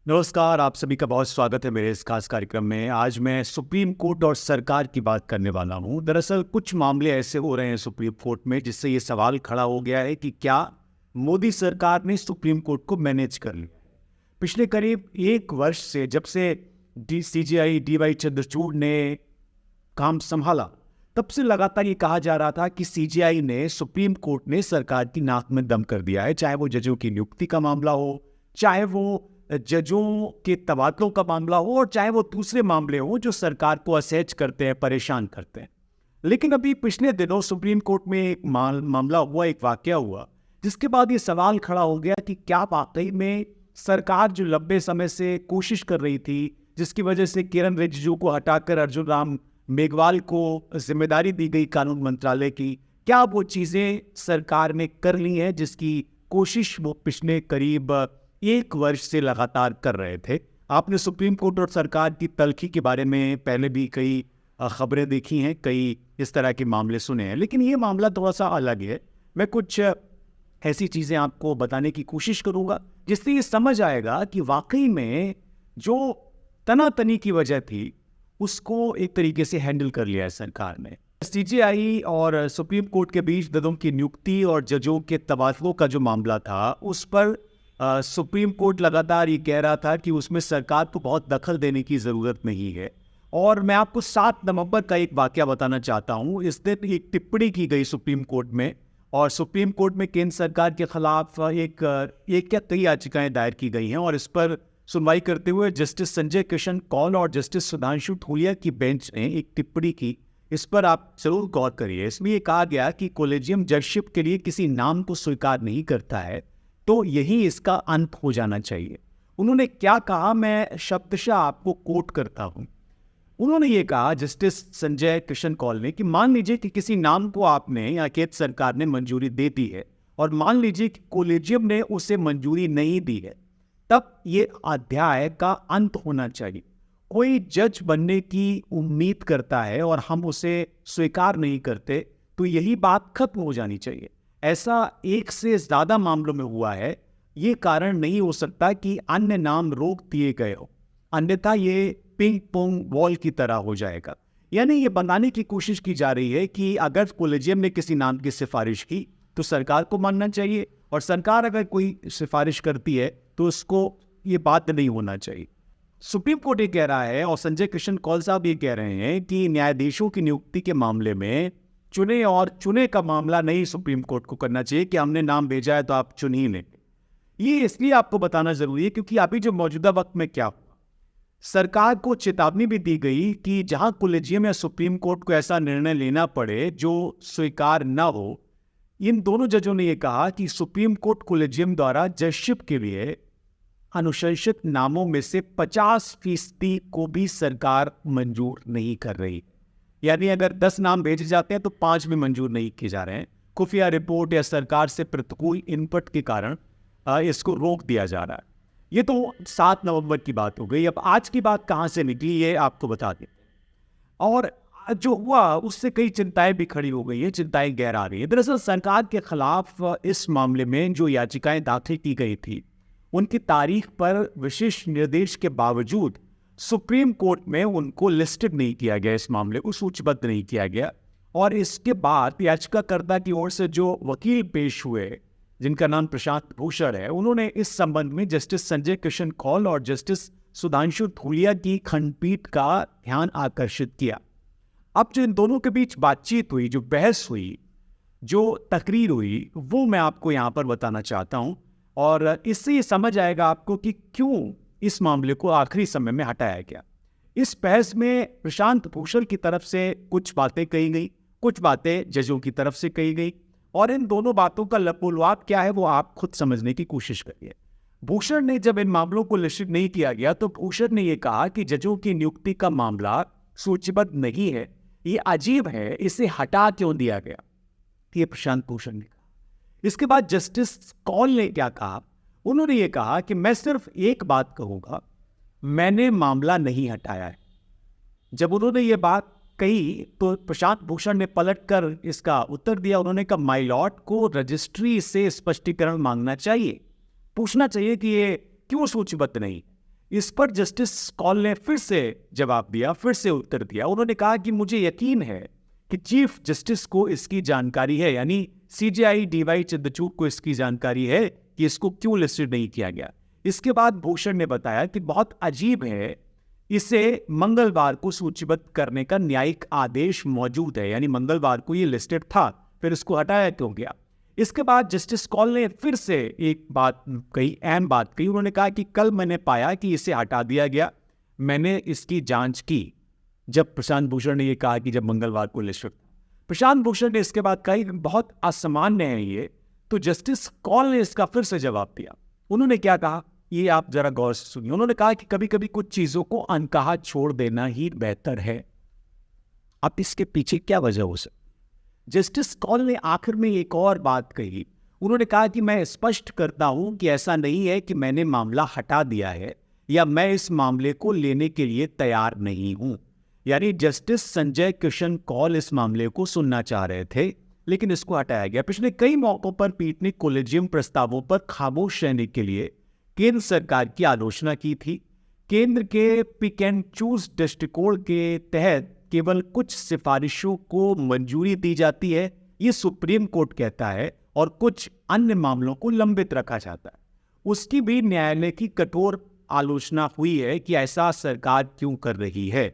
नमस्कार, आप सभी का बहुत स्वागत है मेरे इस खास कार्यक्रम में। आज मैं सुप्रीम कोर्ट और सरकार की बात करने वाला हूं। दरअसल कुछ मामले ऐसे हो रहे हैं सुप्रीम कोर्ट में जिससे ये सवाल खड़ा हो गया है कि क्या मोदी सरकार ने सुप्रीम कोर्ट को मैनेज कर लिया। पिछले करीब 1 वर्ष से जब से CJI DY चंद्रचूड़ ने काम संभाला, तब से लगातार ये कहा जा रहा था कि CJI ने, सुप्रीम कोर्ट ने सरकार की नाक में दम कर दिया है। चाहे वो जजों की नियुक्ति का मामला हो, चाहे वो जजों के तबादलों का मामला हो, और चाहे वो दूसरे मामले हो जो सरकार को असहज करते हैं, परेशान करते हैं। लेकिन अभी पिछले दिनों सुप्रीम कोर्ट में एक मामला हुआ, एक वाकया हुआ, जिसके बाद ये सवाल खड़ा हो गया कि क्या वाकई में सरकार जो लंबे समय से कोशिश कर रही थी, जिसकी वजह से किरण रिजिजू को हटाकर अर्जुन राम मेघवाल को जिम्मेदारी दी गई कानून मंत्रालय की, क्या वो चीज़ें सरकार ने कर ली हैं जिसकी कोशिश वो पिछले करीब 1 वर्ष से लगातार कर रहे थे। आपने सुप्रीम कोर्ट और सरकार की तल्खी के बारे में पहले भी कई खबरें देखी हैं, कई इस तरह के मामले सुने हैं, लेकिन ये मामला थोड़ा सा अलग है। मैं कुछ ऐसी चीज़ें आपको बताने की कोशिश करूँगा जिससे ये समझ आएगा कि वाकई में जो तनातनी की वजह थी उसको एक तरीके से हैंडल कर लिया है सरकार ने। CJI और सुप्रीम कोर्ट के बीच जजों की नियुक्ति और जजों के तबादलों का जो मामला था, उस पर सुप्रीम कोर्ट लगातार ये कह रहा था कि उसमें सरकार को बहुत दखल देने की ज़रूरत नहीं है। और मैं आपको 7 नवंबर का एक वाकया बताना चाहता हूँ। इस दिन एक टिप्पणी की गई सुप्रीम कोर्ट में, और सुप्रीम कोर्ट में केंद्र सरकार के खिलाफ एक या कई याचिकाएं दायर की गई हैं, और इस पर सुनवाई करते हुए जस्टिस संजय किशन कौल और जस्टिस सुधांशु धूलिया की बेंच ने एक टिप्पणी की। इस पर आप जरूर गौर करिए। इसमें यह कहा गया कि कॉलेजियम जजशिप के लिए किसी नाम को स्वीकार नहीं करता है, तो यही इसका अंत हो जाना चाहिए। उन्होंने क्या कहा, मैं शब्दशः आपको कोट करता हूं। उन्होंने ये कहा, जस्टिस संजय किशन कौल ने, कि मान लीजिए कि किसी नाम को आपने या केंद्र सरकार ने मंजूरी दे दी है, और मान लीजिए कि कॉलेजियम ने उसे मंजूरी नहीं दी है, तब ये अध्याय का अंत होना चाहिए। कोई जज बनने की उम्मीद करता है और हम उसे स्वीकार नहीं करते, तो यही बात खत्म हो जानी चाहिए। ऐसा एक से ज्यादा मामलों में हुआ है। ये कारण नहीं हो सकता कि अन्य नाम रोक दिए गए हो, अन्यथा ये पिंग पोंग बॉल की तरह हो जाएगा। यानी ये बनाने की कोशिश की जा रही है कि अगर कॉलेजियम ने किसी नाम की सिफारिश की तो सरकार को मानना चाहिए, और सरकार अगर कोई सिफारिश करती है तो उसको ये बात नहीं होना चाहिए। सुप्रीम कोर्ट ये कह रहा है, और संजय किशन कौल साहब ये कह रहे हैं, कि न्यायाधीशों की नियुक्ति के मामले में चुने और चुने का मामला नहीं सुप्रीम कोर्ट को करना चाहिए कि हमने नाम भेजा है तो आप चुन ही लें। ये इसलिए आपको बताना जरूरी है क्योंकि अभी जो मौजूदा वक्त में क्या हुआ, सरकार को चेतावनी भी दी गई कि जहां कॉलेजियम या सुप्रीम कोर्ट को ऐसा निर्णय लेना पड़े जो स्वीकार न हो, इन दोनों जजों ने यह कहा कि सुप्रीम कोर्ट कॉलेजियम द्वारा जजशिप के लिए अनुशंसित नामों में से 50% को भी सरकार मंजूर नहीं कर रही। यानी अगर 10 नाम भेजे जाते हैं तो 5 भी मंजूर नहीं किए जा रहे हैं। खुफिया रिपोर्ट या सरकार से प्रतिकूल इनपुट के कारण इसको रोक दिया जा रहा है। ये तो 7 नवंबर की बात हो गई। अब आज की बात कहाँ से निकली ये आपको बता दें। और जो हुआ उससे कई चिंताएं भी खड़ी हो गई है, चिंताएं गहरा रही है। दरअसल सरकार के खिलाफ इस मामले में जो याचिकाएं दाखिल की गई थी, उनकी तारीख पर विशेष निर्देश के बावजूद सुप्रीम कोर्ट में उनको लिस्टेड नहीं किया गया, इस मामले को सूचीबद्ध नहीं किया गया। और इसके बाद याचिकाकर्ता की ओर से जो वकील पेश हुए, जिनका नाम प्रशांत भूषण है, उन्होंने इस संबंध में जस्टिस संजय किशन कौल और जस्टिस सुधांशु धूलिया की खंडपीठ का ध्यान आकर्षित किया। अब जो इन दोनों के बीच बातचीत हुई, जो बहस हुई, जो तकरीर हुई, वो मैं आपको यहाँ पर बताना चाहता हूँ, और इससे ये समझ आएगा आपको कि क्यों इस मामले को आखिरी समय में हटाया गया। इस बहस में प्रशांत भूषण की तरफ से कुछ बातें कही गई, कुछ बातें जजों की तरफ से कही गई, और इन दोनों बातों का लपोलवाब क्या है वो आप खुद समझने की कोशिश करिए। भूषण ने, जब इन मामलों को लिस्टेड नहीं किया गया, तो भूषण ने यह कहा कि जजों की नियुक्ति का मामला सूचीबद्ध नहीं है, ये अजीब है, इसे हटा क्यों दिया गया, ये प्रशांत भूषण ने कहा। इसके बाद जस्टिस कौल ने क्या कहा, उन्होंने ये कहा कि मैं सिर्फ एक बात कहूंगा, मैंने मामला नहीं हटाया है। जब उन्होंने ये बात कही तो प्रशांत भूषण ने पलटकर इसका उत्तर दिया। उन्होंने कहा, माय लॉर्ड को रजिस्ट्री से स्पष्टीकरण मांगना चाहिए, पूछना चाहिए कि ये क्यों सूचीबद्ध नहीं। इस पर जस्टिस कौल ने फिर से जवाब दिया, फिर से उत्तर दिया। उन्होंने कहा कि मुझे यकीन है कि चीफ जस्टिस को इसकी जानकारी है, यानी सीजेआई डीवाई चंद्रचूड़ को इसकी जानकारी है कि इसको क्यों लिस्टेड नहीं किया गया। इसके बाद भूषण ने बताया कि बहुत अजीब है, इसे मंगलवार को सूचीबद्ध करने का न्यायिक आदेश मौजूद है, यानी मंगलवार को ये लिस्टेड था, फिर इसको हटाया क्यों गया। इसके बाद जस्टिस कौल ने फिर से एक बात कही, अहम बात कही। उन्होंने कहा कि कल मैंने पाया कि इसे हटा दिया गया, मैंने इसकी जांच की। जब प्रशांत भूषण ने यह कहा कि जब मंगलवार को लिस्टेड, प्रशांत भूषण ने इसके बाद कहा कि बहुत असामान्य है ये, तो जस्टिस कौल ने इसका फिर से जवाब दिया। उन्होंने क्या कहा, ये आप जरा गौर से सुनिए। उन्होंने कहा कि कभी कभी कुछ चीजों को अनकहा छोड़ देना ही बेहतर है। अब इसके पीछे क्या वजह हो सकती। जस्टिस कौल ने आखिर में एक और बात कही। उन्होंने कहा कि मैं स्पष्ट करता हूं कि ऐसा नहीं है कि मैंने मामला हटा दिया है या मैं इस मामले को लेने के लिए तैयार नहीं हूं। यानी जस्टिस संजय किशन कौल इस मामले को सुनना चाह रहे थे, लेकिन इसको हटाया गया। पिछले कई मौकों पर पीठ ने कोलेजियम प्रस्तावों पर खामोश रहने के लिए केंद्र सरकार की आलोचना की थी। केंद्र के पिक एंड चूज दृष्टिकोण के तहत केवल कुछ सिफारिशों को मंजूरी दी जाती है, ये सुप्रीम कोर्ट कहता है, और कुछ अन्य मामलों को लंबित रखा जाता है। उसकी भी न्यायालय की कठोर आलोचना हुई है कि ऐसा सरकार क्यों कर रही है।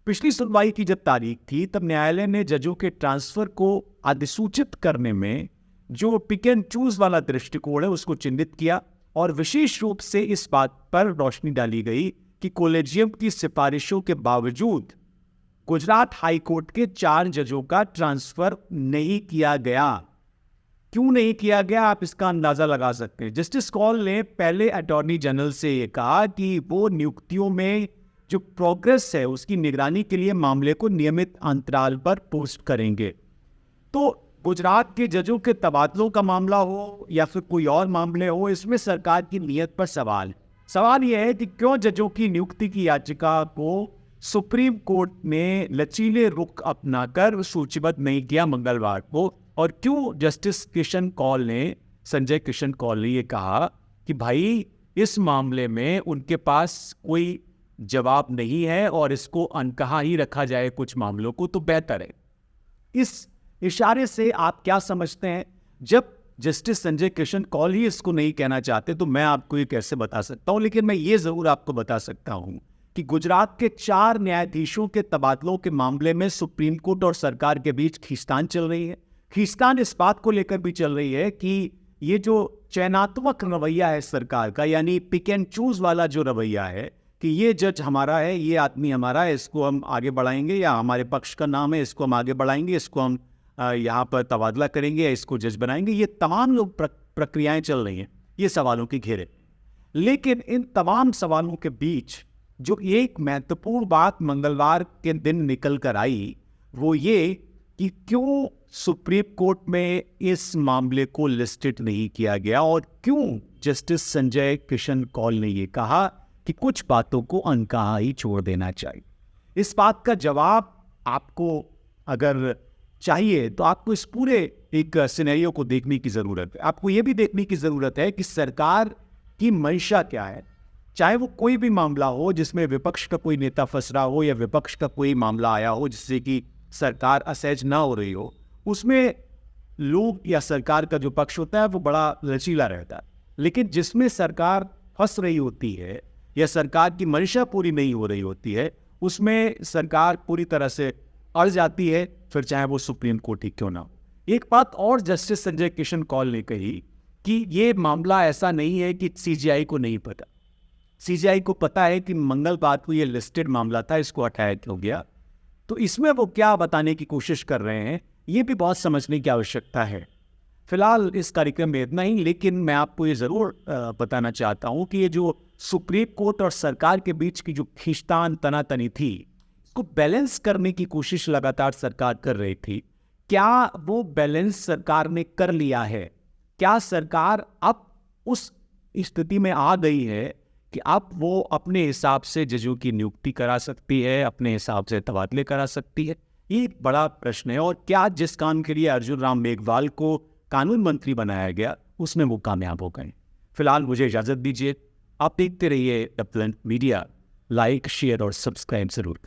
पिछली सुनवाई की जब तारीख थी, तब न्यायालय ने जजों के ट्रांसफर को अधिसूचित करने में जो पिक एंड चूज वाला दृष्टिकोण है उसको चिन्हित किया, और विशेष रूप से इस बात पर रोशनी डाली गई कि कोलेजियम की सिफारिशों के बावजूद गुजरात हाई कोर्ट के 4 जजों का ट्रांसफर नहीं किया गया। क्यों नहीं किया गया, आप इसका अंदाजा लगा सकते हैं। जस्टिस कौल ने पहले अटॉर्नी जनरल से यह कहा कि वो नियुक्तियों में जो प्रोग्रेस है उसकी निगरानी के लिए मामले को नियमित अंतराल पर पोस्ट करेंगे। तो गुजरात के जजों के तबादलों का मामला हो या फिर कोई और मामले हो, इसमें सरकार की नीयत पर सवाल है। सवाल यह है कि क्यों जजों की नियुक्ति की याचिका को सुप्रीम कोर्ट ने लचीले रुख अपनाकर सूचीबद्ध नहीं किया मंगलवार को, और क्यों जस्टिस किशन कौल ने, संजय किशन कौल ने ये कहा कि भाई इस मामले में उनके पास कोई जवाब नहीं है और इसको अनकहा ही रखा जाए कुछ मामलों को, तो बेहतर है। इस इशारे से आप क्या समझते हैं? जब जस्टिस संजय किशन कौल ही इसको नहीं कहना चाहते तो मैं आपको ये कैसे बता सकता हूं, लेकिन मैं ये जरूर आपको बता सकता हूं कि गुजरात के 4 न्यायाधीशों के तबादलों के मामले में सुप्रीम कोर्ट और सरकार के बीच खींचतान चल रही है। खींचतान इस बात को लेकर भी चल रही है कि ये जो चयनात्मक रवैया है सरकार का, यानी पिक एंड चूज वाला जो रवैया है कि ये जज हमारा है, ये आदमी हमारा है, इसको हम आगे बढ़ाएंगे, या हमारे पक्ष का नाम है इसको हम आगे बढ़ाएंगे, इसको हम यहाँ पर तबादला करेंगे या इसको जज बनाएंगे, ये तमाम लोग प्रक्रियाएं चल रही हैं, ये सवालों के घेरे। लेकिन इन तमाम सवालों के बीच जो एक महत्वपूर्ण बात मंगलवार के दिन निकल कर आई वो ये कि क्यों सुप्रीम कोर्ट में इस मामले को लिस्टेड नहीं किया गया, और क्यों जस्टिस संजय किशन कौल ने ये कहा कि कुछ बातों को अनकहा ही छोड़ देना चाहिए। इस बात का जवाब आपको अगर चाहिए तो आपको इस पूरे एक सिनेरियो को देखने की जरूरत है। आपको यह भी देखने की जरूरत है कि सरकार की मंशा क्या है। चाहे वो कोई भी मामला हो जिसमें विपक्ष का कोई नेता फंस रहा हो या विपक्ष का कोई मामला आया हो जिससे कि सरकार असहज ना हो रही हो, उसमें लोग या सरकार का जो पक्ष होता है वो बड़ा लचीला रहता है। लेकिन जिसमें सरकार फंस रही होती है या सरकार की मंशा पूरी नहीं हो रही होती है, उसमें सरकार पूरी तरह से अड़ जाती है, फिर चाहे वो सुप्रीम कोर्ट ही क्यों ना हो। एक बात और जस्टिस संजय किशन कौल ने कही कि ये मामला ऐसा नहीं है कि सीजीआई को नहीं पता। सीजीआई को पता है कि मंगलवार को ये लिस्टेड मामला था, इसको हटाया क्यों गया। तो इसमें वो क्या बताने की कोशिश कर रहे हैं, ये भी बहुत समझने की आवश्यकता है। फिलहाल इस कार्यक्रम में इतना ही, लेकिन मैं आपको ये ज़रूर बताना चाहता हूँ कि ये जो सुप्रीम कोर्ट और सरकार के बीच की जो खींचतान तनातनी थी, इसको बैलेंस करने की कोशिश लगातार सरकार कर रही थी। क्या वो बैलेंस सरकार ने कर लिया है? क्या सरकार अब उस स्थिति में आ गई है कि अब वो अपने हिसाब से जजों की नियुक्ति करा सकती है, अपने हिसाब से तबादले करा सकती है? ये एक बड़ा प्रश्न है। और क्या जिस काम के लिए अर्जुन राम मेघवाल को कानून मंत्री बनाया गया उसमें वो कामयाब हो गए? फिलहाल मुझे इजाजत दीजिए। आप देखते रहिए कप्लन मीडिया। लाइक, शेयर और सब्सक्राइब जरूर।